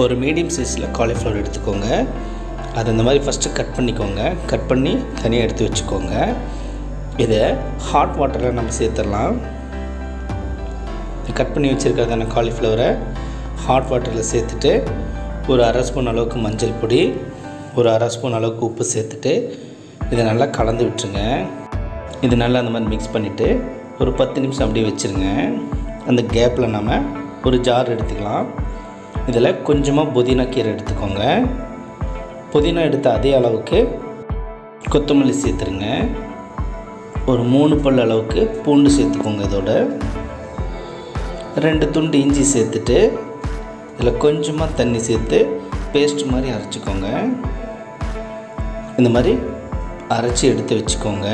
ஒரு மீடியம் சைஸில் காலிஃப்ளவர் எடுத்துக்கோங்க. அதை இந்த மாதிரி ஃபஸ்ட்டு கட் பண்ணிக்கோங்க. கட் பண்ணி தனியாக எடுத்து வச்சுக்கோங்க. இதை ஹாட் வாட்டரில் நம்ம சேர்த்துடலாம். கட் பண்ணி வச்சுருக்கிறதான காலிஃப்ளவரை ஹாட் வாட்டரில் சேர்த்துட்டு ஒரு அரை ஸ்பூன் அளவுக்கு மஞ்சள் பொடி, ஒரு அரை ஸ்பூன் அளவுக்கு உப்பு சேர்த்துட்டு இதை நல்லா கலந்து விட்டுருங்க. இது நல்லா அந்த மாதிரி மிக்ஸ் பண்ணிவிட்டு ஒரு 10 நிமிஷம் அப்படியே வச்சுருங்க. அந்த கேப்பில் நம்ம ஒரு ஜார் எடுத்துக்கலாம். இதில் கொஞ்சமாக புதினா கீரை எடுத்துக்கோங்க. புதினா எடுத்த அதே அளவுக்கு கொத்தமல்லி சேர்த்துருங்க. ஒரு 3 பல் அளவுக்கு பூண்டு சேர்த்துக்கோங்க. இதோட 2 துண்டு இஞ்சி சேர்த்துட்டு இதில் கொஞ்சமாக தண்ணி சேர்த்து பேஸ்ட் மாதிரி அரைச்சிக்கோங்க. இந்த மாதிரி அரைச்சி எடுத்து வச்சுக்கோங்க.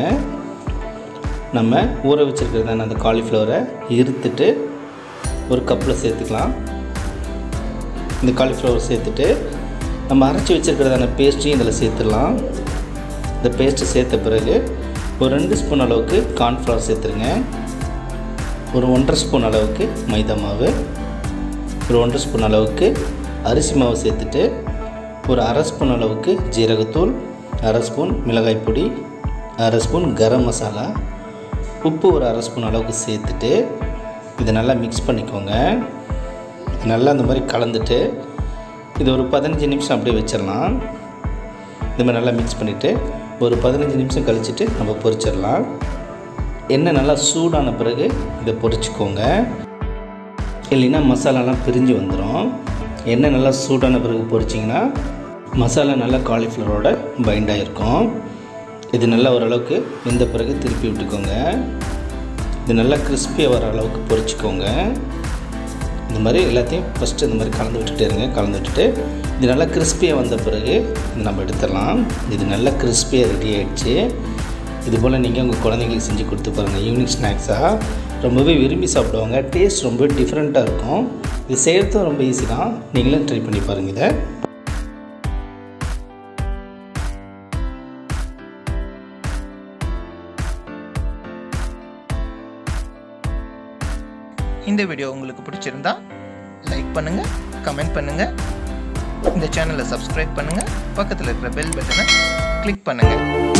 நம்ம ஊற வச்சுருக்கிறதான அந்த காலிஃப்ளவரை இருத்துட்டு ஒரு கப்பில் சேர்த்துக்கலாம். இந்த காலிஃப்ளவர் சேர்த்துட்டு நம்ம அரைச்சி வச்சுருக்கிறதான பேஸ்ட்டையும் இதில் சேர்த்துடலாம். இந்த பேஸ்ட்டு சேர்த்த பிறகு ஒரு 2 ஸ்பூன் அளவுக்கு கார்ன்ஃப்ளவர் சேர்த்துருங்க. ஒரு 1.5 ஸ்பூன் அளவுக்கு மைதா மாவு, ஒரு 1.5 ஸ்பூன் அளவுக்கு அரிசி மாவு சேர்த்துட்டு ஒரு அரை ஸ்பூன் அளவுக்கு ஜீரகத்தூள், அரை ஸ்பூன் மிளகாய் பொடி, அரை ஸ்பூன் கரம் மசாலா, உப்பு ஒரு அரை ஸ்பூன் அளவுக்கு சேர்த்துட்டு இதை நல்லா மிக்ஸ் பண்ணிக்கோங்க. நல்லா அந்த மாதிரி கலந்துட்டு இது ஒரு 15 நிமிஷம் அப்படியே வச்சிடலாம். இது மாதிரி நல்லா மிக்ஸ் பண்ணிவிட்டு ஒரு 15 நிமிஷம் கழிச்சிட்டு நம்ம பொரிச்சிடலாம். எண்ணெய் நல்லா சூடான பிறகு இதை பொரிச்சிக்கோங்க. இல்லைன்னா மசாலாலாம் பிரிஞ்சு வந்துடும். எண்ணெய் நல்லா சூடான பிறகு பொரிச்சிங்கன்னா மசாலா நல்லா காலிஃப்ளவரோட பைண்டாக இருக்கும். இது நல்லா ஓரளவுக்கு வெந்த பிறகு திருப்பி விட்டுக்கோங்க. இது நல்லா கிறிஸ்பியாக வர அளவுக்கு பொரிச்சிக்கோங்க. இந்த மாதிரி எல்லாத்தையும் ஃபஸ்ட்டு இந்த மாதிரி கலந்து விட்டுட்டே இருங்க. கலந்து விட்டுட்டு இது நல்லா கிறிஸ்பியாக வந்த பிறகு நம்ம எடுத்துடலாம். இது நல்லா கிறிஸ்பியாக ரெடி ஆகிடுச்சு. இது போல் நீங்கள் உங்கள் குழந்தைங்களுக்கு செஞ்சு கொடுத்து பாருங்கள். ஈவினிங் ஸ்நாக்ஸாக ரொம்பவே விரும்பி சாப்பிடுவாங்க. டேஸ்ட் ரொம்ப டிஃப்ரெண்ட்டாக இருக்கும். இது செய்கிறதும் ரொம்ப ஈஸி தான். நீங்களும் ட்ரை பண்ணி பாருங்கள். இதை இந்த வீடியோ உங்களுக்கு பிடிச்சிருந்தா லைக் பண்ணுங்கள், கமெண்ட் பண்ணுங்கள், இந்த சேனலை சப்ஸ்கிரைப் பண்ணுங்கள், பக்கத்தில் இருக்கிற பெல் பட்டனை கிளிக் பண்ணுங்கள்.